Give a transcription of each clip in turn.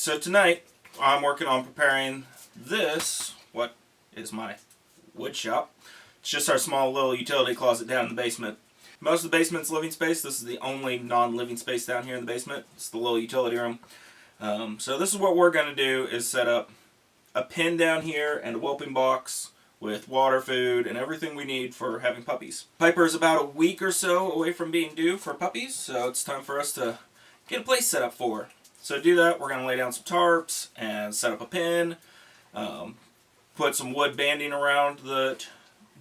So tonight I'm working on preparing this, what is my wood shop. It's just our small little utility closet down in the basement. Most of the basement's living space. This is the only non-living space down here in the basement. It's the little utility room. So this is what we're going to do, is set up a pen down here and a whelping box with water, food, and everything we need for having puppies. Piper's about a week or so away from being due for puppies, so it's time for us to get a place set up for her. So to do that, we're going to lay down some tarps and set up a pen, put some wood banding around the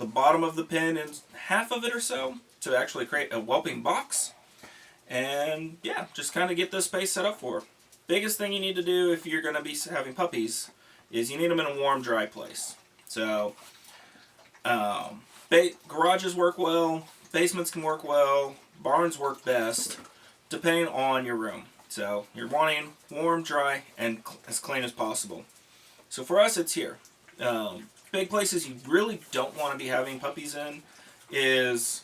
bottom of the pen and half of it or so to actually create a whelping box. And yeah, just kind of get this space set up for her. Biggest thing you need to do if you're going to be having puppies is you need them in a warm, dry place. So garages work well, basements can work well, barns work best, depending on your room. So you're wanting warm, dry, and as clean as possible. So for us, it's here. Big places you really don't want to be having puppies in is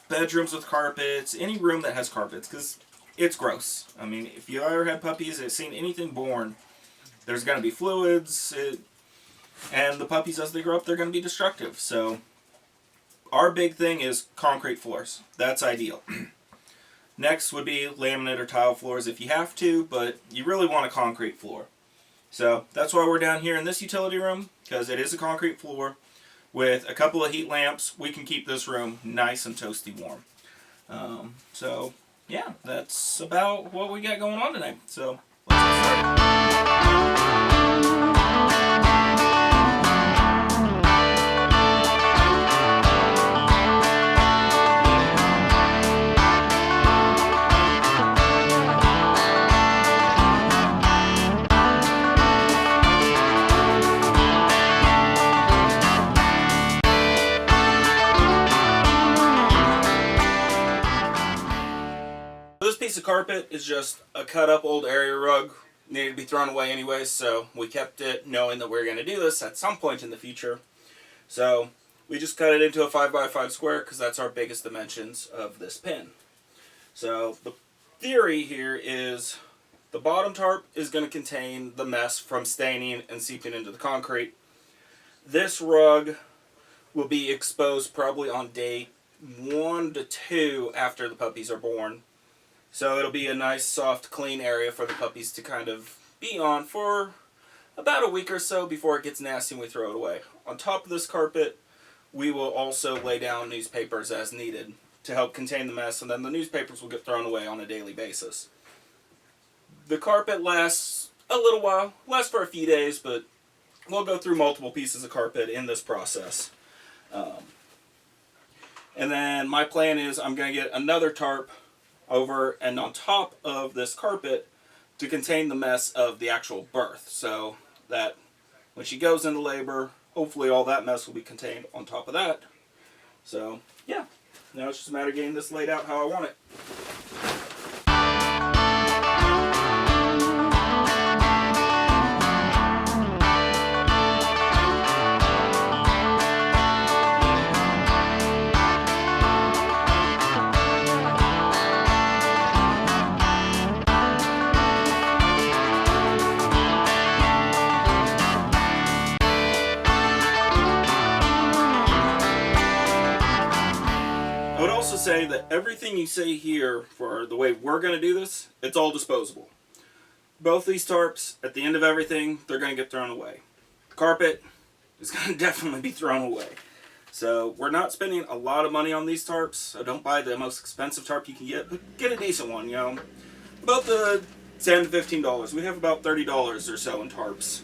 bedrooms with carpets, any room that has carpets, because it's gross. I mean, if you ever had puppies and seen anything born, there's going to be fluids, and the puppies, as they grow up, they're going to be destructive. So our big thing is concrete floors. That's ideal. Next would be laminate or tile floors if you have to, but you really want a concrete floor. So that's why we're down here in this utility room, because it is a concrete floor. With a couple of heat lamps, we can keep this room nice and toasty warm. So yeah, that's about what we got going on tonight. So let's get started. This piece of carpet is just a cut up old area rug. Needed to be thrown away anyway, so we kept it knowing that we were going to do this at some point in the future. So we just cut it into a 5x5 square because that's our biggest dimensions of this pen. So the theory here is the bottom tarp is going to contain the mess from staining and seeping into the concrete. This rug will be exposed probably on day 1 to 2 after the puppies are born. So it'll be a nice, soft, clean area for the puppies to kind of be on for about a week or so before it gets nasty and we throw it away. On top of this carpet, we will also lay down newspapers as needed to help contain the mess, and then the newspapers will get thrown away on a daily basis. The carpet lasts a little while, lasts for a few days, but we'll go through multiple pieces of carpet in this process. And then my plan is I'm going to get another tarp over and on top of this carpet to contain the mess of the actual birth, so that when she goes into labor, hopefully all that mess will be contained on top of that. So yeah, now it's just a matter of getting this laid out how I want it. Say that everything you say here for the way we're going to do this, it's all disposable. Both these tarps, at the end of everything, they're going to get thrown away. The carpet is going to definitely be thrown away. So we're not spending a lot of money on these tarps, so don't buy the most expensive tarp you can get, but get a decent one, you know. About the $10 to $15. We have about $30 or so in tarps.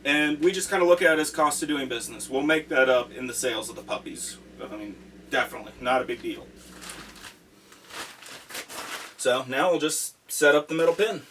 And we just kind of look at it as cost of doing business. We'll make that up in the sales of the puppies. I mean, definitely, not a big deal. So now we'll just set up the middle pin.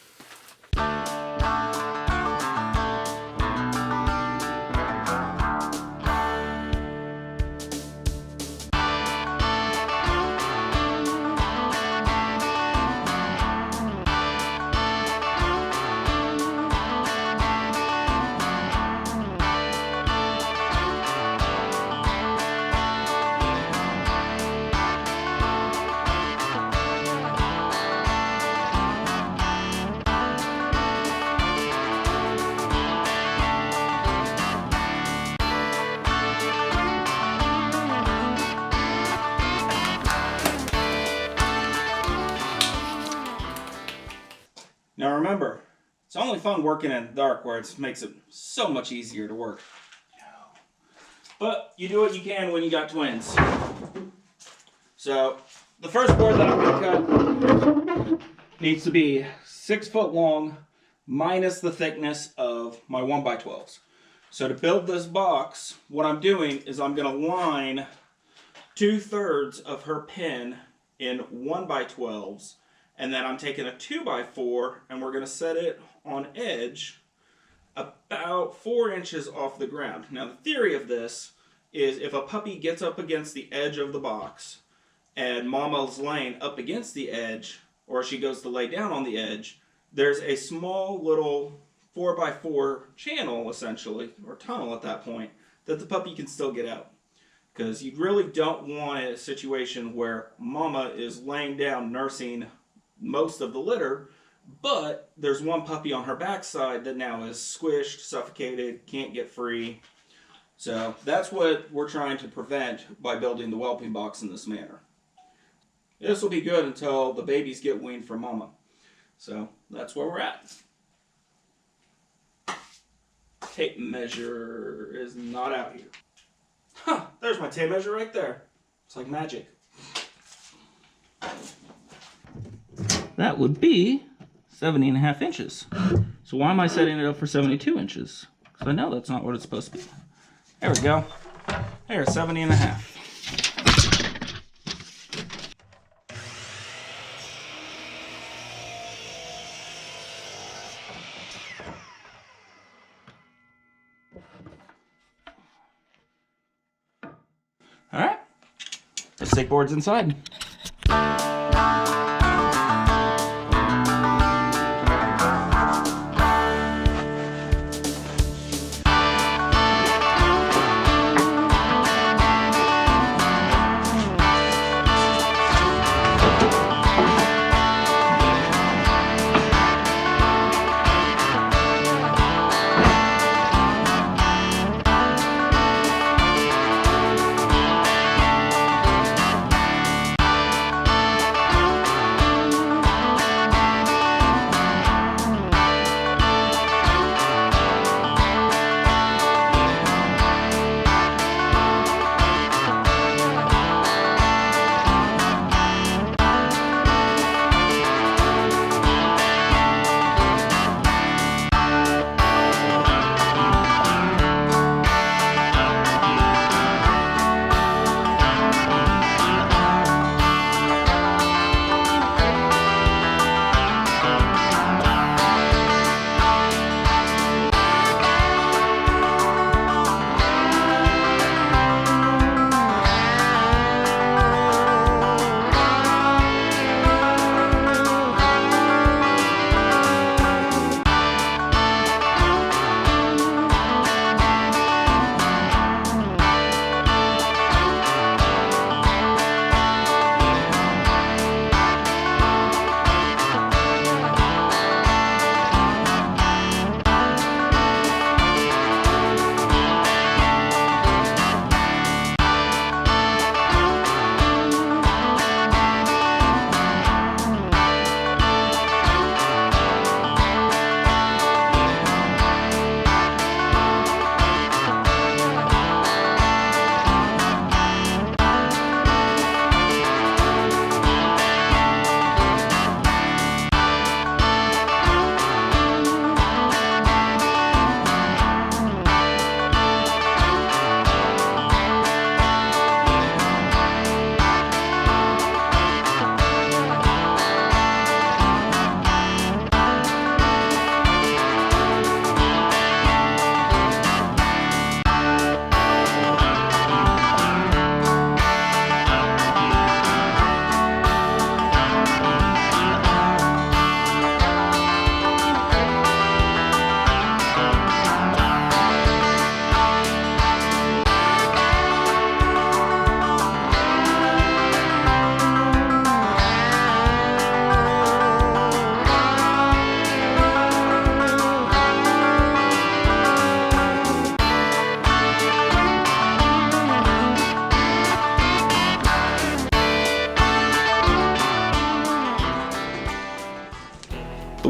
remember, it's only fun working in the dark where it makes it so much easier to work. But you do what you can when you got twins. So the first board that I'm going to cut needs to be 6 foot long minus the thickness of my 1x12s. So to build this box, what I'm doing is I'm going to line 2/3 of her pin in 1x12s, and then I'm taking a 2x4 and we're going to set it on edge about 4 inches off the ground. Now the theory of this is if a puppy gets up against the edge of the box and mama's laying up against the edge, or she goes to lay down on the edge, there's a small little 4x4 channel essentially, or tunnel at that point, that the puppy can still get out. Because you really don't want a situation where mama is laying down nursing most of the litter, but there's one puppy on her backside that now is squished, suffocated, can't get free. So that's what we're trying to prevent by building the whelping box in this manner. This will be good until the babies get weaned from mama. So that's where we're at. Tape measure is not out here. Huh, there's my tape measure right there. It's like magic. That would be 70.5 inches. So why am I setting it up for 72 inches? Because I know that's not what it's supposed to be. There we go. There's 70.5. All right, let's take boards inside.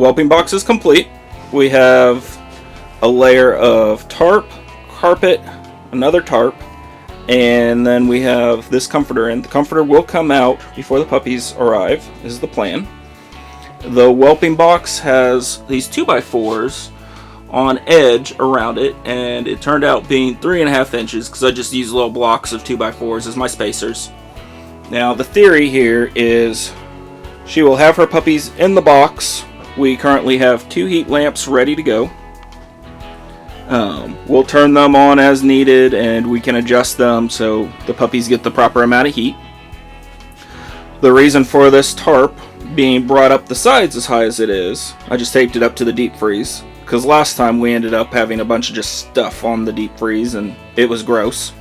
whelping box is complete. We have a layer of tarp, carpet, another tarp, and then we have this comforter in. The comforter will come out before the puppies arrive, is the plan. The whelping box has these 2x4s on edge around it, and it turned out being 3.5 inches because I just used little blocks of 2x4s as my spacers. Now the theory here is she will have her puppies in the box. We currently have 2 heat lamps ready to go. We'll turn them on as needed, and we can adjust them so the puppies get the proper amount of heat. The reason for this tarp being brought up the sides as high as it is, I just taped it up to the deep freeze, because last time we ended up having a bunch of just stuff on the deep freeze and it was gross.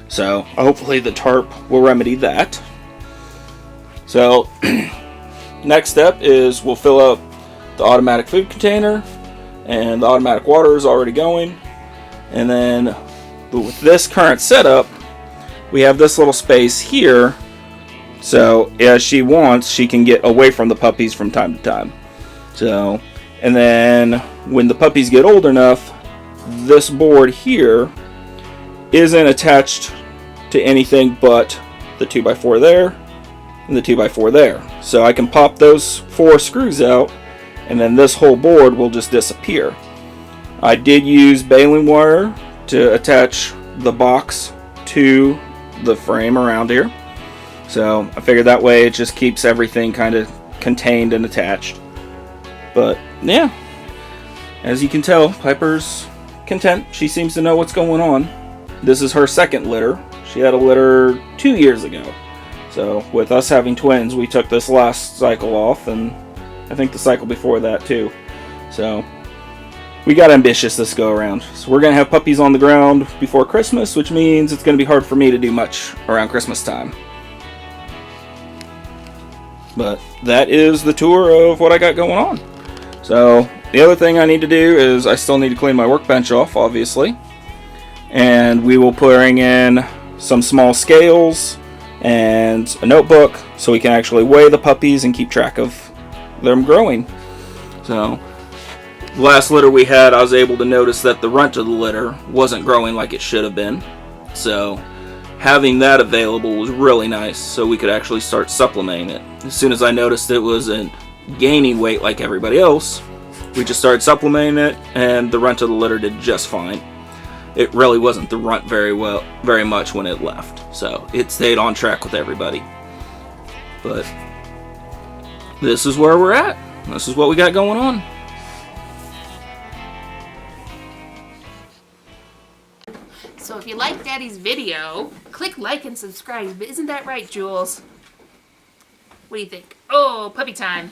So hopefully the tarp will remedy that. So next step is we'll fill up the automatic food container, and the automatic water is already going. And then with this current setup, we have this little space here, so as she wants, she can get away from the puppies from time to time. So, and then when the puppies get old enough, this board here isn't attached to anything but the 2x4 there and the 2x4 there. So I can pop those 4 screws out, and then this whole board will just disappear. I did use baling wire to attach the box to the frame around here. So I figured that way it just keeps everything kind of contained and attached. But yeah, as you can tell, Piper's content. She seems to know what's going on. This is her second litter. She had a litter 2 years ago. So with us having twins, we took this last cycle off, and I think the cycle before that too. So we got ambitious this go around. So we're going to have puppies on the ground before Christmas, which means it's going to be hard for me to do much around Christmas time. But that is the tour of what I got going on. So the other thing I need to do is I still need to clean my workbench off, obviously. And we will bring in some small scales and a notebook so we can actually weigh the puppies and keep track of them growing. So the last litter we had, I was able to notice that the runt of the litter wasn't growing like it should have been. So having that available was really nice, so we could actually start supplementing it. As soon as I noticed it wasn't gaining weight like everybody else, we just started supplementing it, and the runt of the litter did just fine. It really wasn't the runt very much when it left, so it stayed on track with everybody. But this is where we're at. This is what we got going on. So if you like Daddy's video, click like and subscribe. Isn't that right, Jules? What do you think? Oh, puppy time.